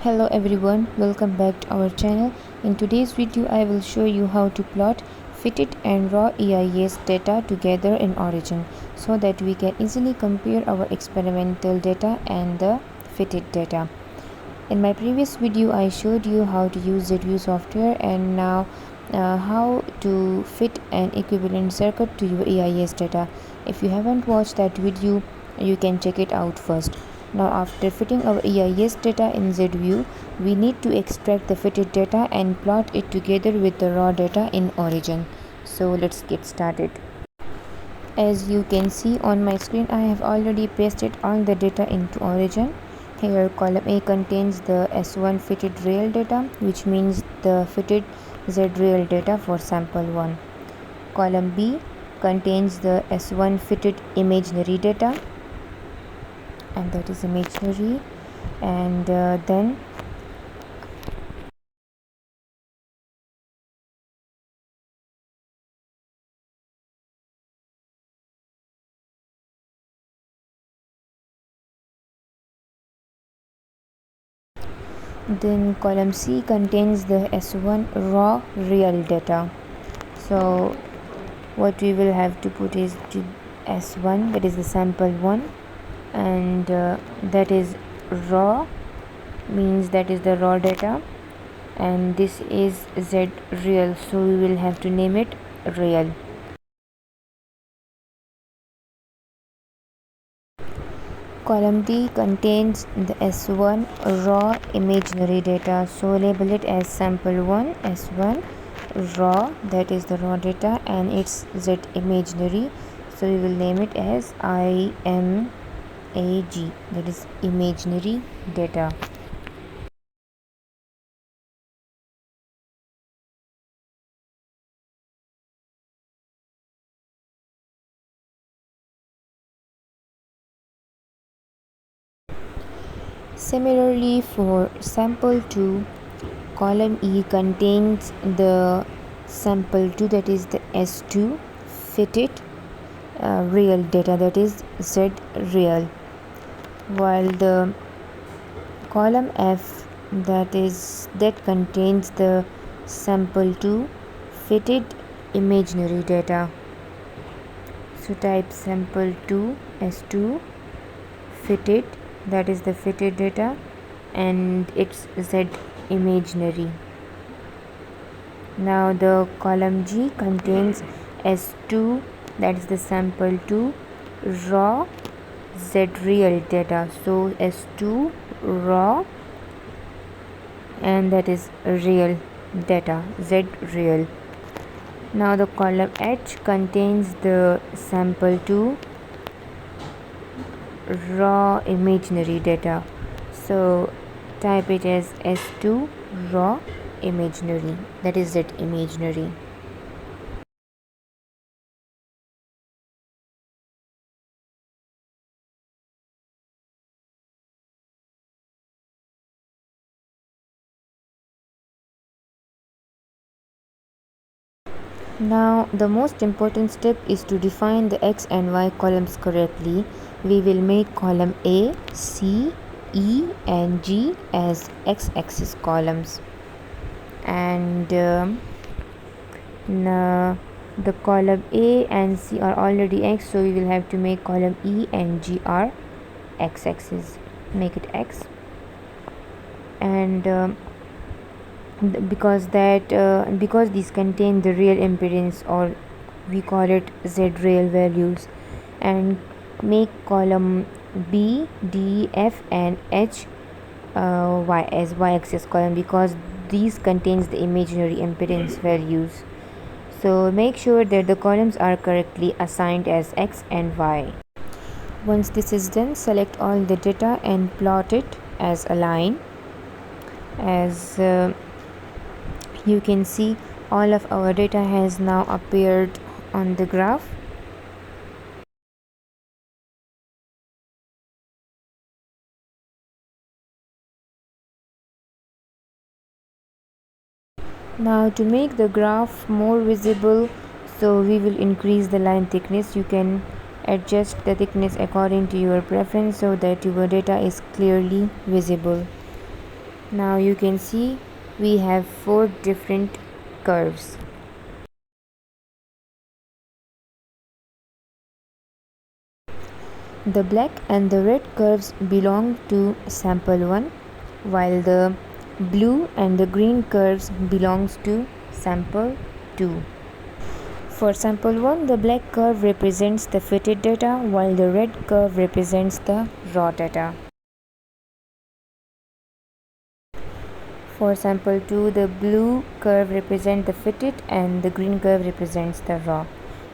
Hello everyone, welcome back to our channel. In today's video I will show you how to plot fitted and raw EIS data together in Origin so that we can easily compare our experimental data and the fitted data. In my previous video I showed you how to use ZView software and now how to fit an equivalent circuit to your EIS data. If you haven't watched that video, you can check it out first. Now after fitting our EIS data in ZView, we need to extract the fitted data and plot it together with the raw data in Origin. So let's get started. As you can see on my screen, I have already pasted all the data into Origin. Here column A contains the S1 fitted real data, which means the fitted Z real data for sample 1. Column B contains the S1 fitted imaginary data, and that is imaginary, and then column C contains the S1 raw real data. So what we will have to put is S1, that is the sample 1, and that is raw, means that is the raw data, and this is Z real, so we will have to name it real. Column D contains the S1 raw imaginary data, so label it as sample 1 S1 raw, that is the raw data, and it's Z imaginary, so we will name it as IMAG, that is imaginary data. Similarly, for sample 2, column E contains the sample 2, that is the S2 fitted real data, that is Z real, while the column F that contains the sample 2 fitted imaginary data. So type sample 2 S2 fitted, that is the fitted data, and it's Z imaginary. Now the column G contains S2, that is the sample 2 raw Z real data, so S2 raw, and that is real data, Z real. Now the column H contains the sample 2 raw imaginary data, so type it as S2 raw imaginary, that is Z imaginary. Now the most important step is to define the X and Y columns correctly. We will make column A, C, E and G as X-axis columns, and the column A and C are already X, so we will have to make column E and G are X-axis. Make it X, and because these contain the real impedance, or we call it Z real values, and make column B, D, F and H Y as Y-axis column, because these contains the imaginary impedance values. So make sure that the columns are correctly assigned as X and Y. Once this is done, select all the data and plot it as a line. As you can see, all of our data has now appeared on the graph. Now to make the graph more visible, so we will increase the line thickness. You can adjust the thickness according to your preference so that your data is clearly visible. Now you can see we have 4 different curves. The black and the red curves belong to sample 1, while the blue and the green curves belongs to sample 2. For sample 1, the black curve represents the fitted data, while the red curve represents the raw data. For sample 2, the blue curve represents the fitted and the green curve represents the raw.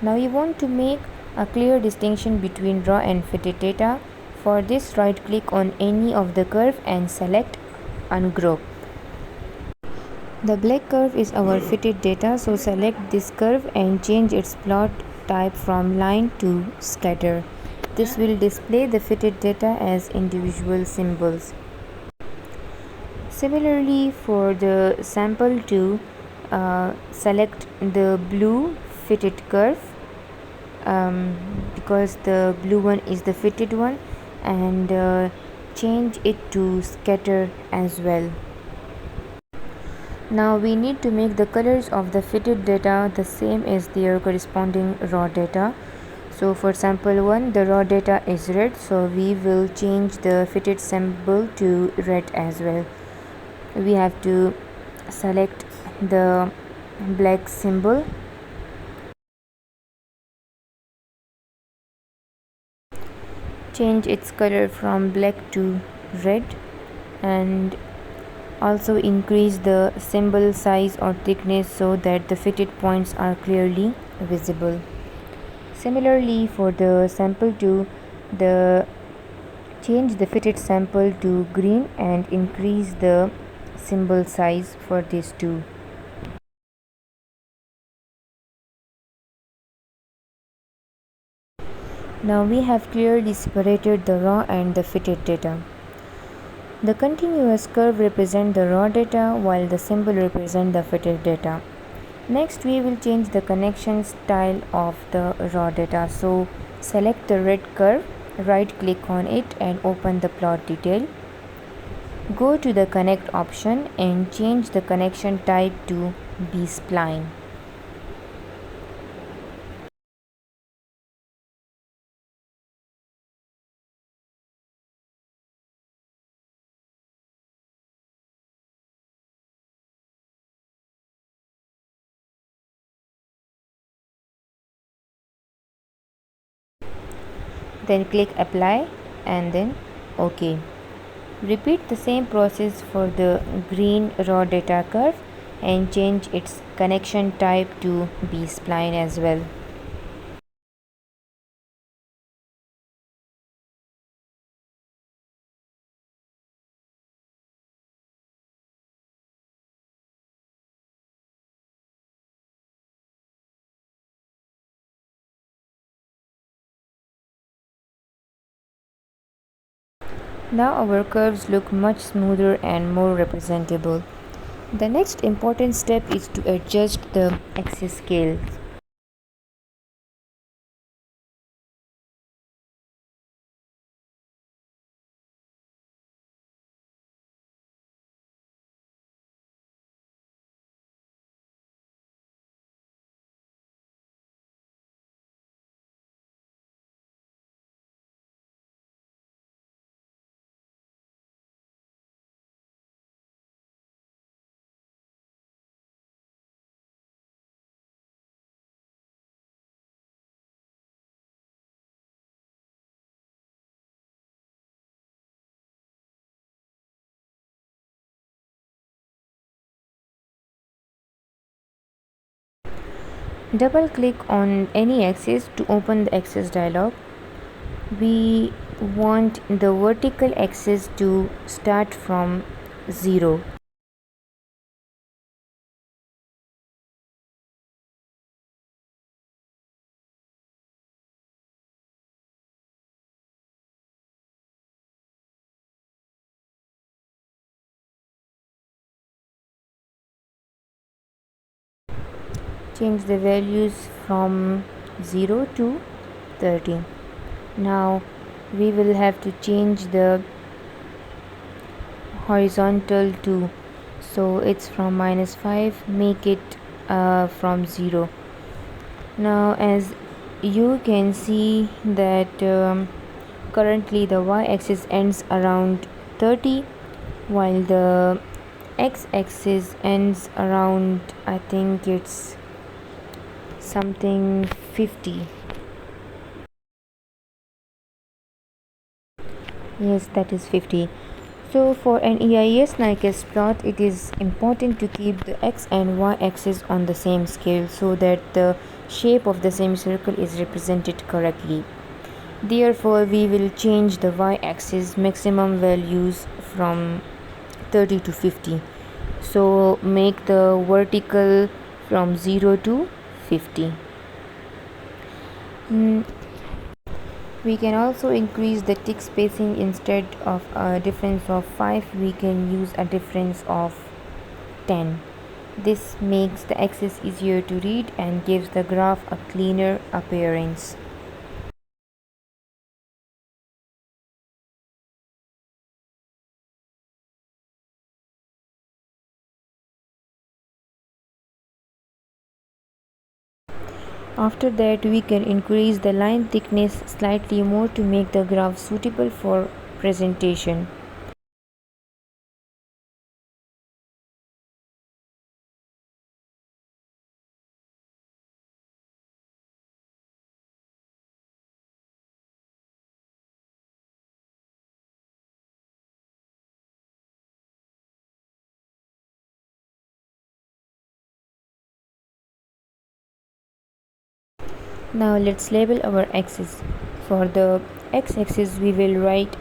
Now you want to make a clear distinction between raw and fitted data. For this, right click on any of the curve and select ungroup. The black curve is our fitted data, so select this curve and change its plot type from line to scatter. This will display the fitted data as individual symbols. Similarly, for the sample 2, select the blue fitted curve because the blue one is the fitted one, and change it to scatter as well. Now we need to make the colors of the fitted data the same as their corresponding raw data. So for sample 1, the raw data is red, so we will change the fitted symbol to red as well. We have to select the black symbol, change its color from black to red, and also increase the symbol size or thickness so that the fitted points are clearly visible. Similarly, for the sample 2, change the fitted sample to green and increase the symbol size for this too. Now we have clearly separated the raw and the fitted data. The continuous curve represents the raw data while the symbol represents the fitted data. Next, we will change the connection style of the raw data. So select the red curve, right click on it and open the plot detail. Go to the connect option and change the connection type to B-spline. Then click apply and then OK. Repeat the same process for the green raw data curve and change its connection type to B-spline as well. Now our curves look much smoother and more representable. The next important step is to adjust the axis scale. Double click on any axis to open the axis dialog. We want the vertical axis to start from 0. Change the values from 0 to 30. Now we will have to change the horizontal 2, so it's from -5, make it from 0. Now as you can see that currently the y-axis ends around 30, while the x-axis ends around, I think it's something 50. Yes, that is 50. So for an EIS Nyquist plot, it is important to keep the x and y axis on the same scale so that the shape of the semicircle is represented correctly. Therefore, we will change the y-axis maximum values from 30 to 50. So make the vertical from 0 to 50. We can also increase the tick spacing. Instead of a difference of 5, we can use a difference of 10. This makes the axis easier to read and gives the graph a cleaner appearance. After that, we can increase the line thickness slightly more to make the graph suitable for presentation. Now let's label our axis. For the x-axis, we will write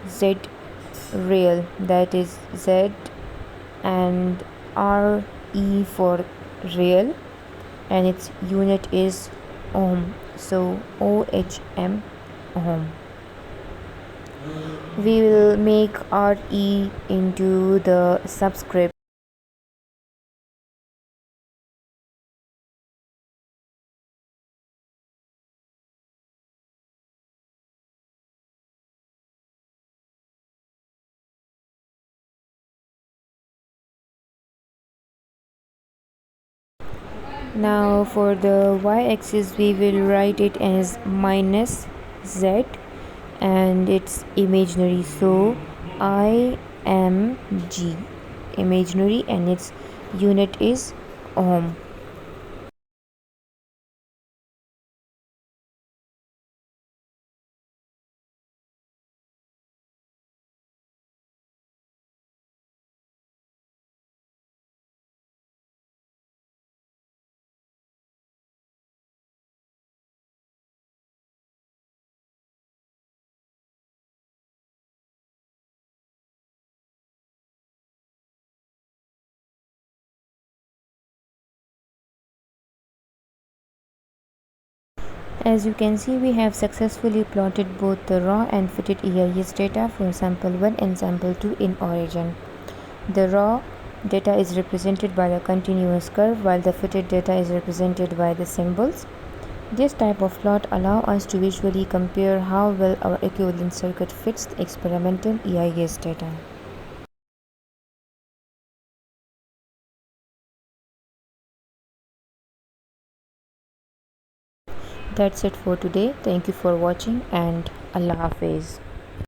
Z real, that is Z and RE for real, and its unit is ohm, so OHM, ohm. We will make RE into the subscript. Now for the y-axis, we will write it as minus Z and it's imaginary, so IMG, imaginary, and its unit is ohm. As you can see, we have successfully plotted both the raw and fitted EIS data for sample 1 and sample 2 in origin. The raw data is represented by the continuous curve, while the fitted data is represented by the symbols. This type of plot allows us to visually compare how well our equivalent circuit fits the experimental EIS data. That's it for today. Thank you for watching and Allah Hafiz.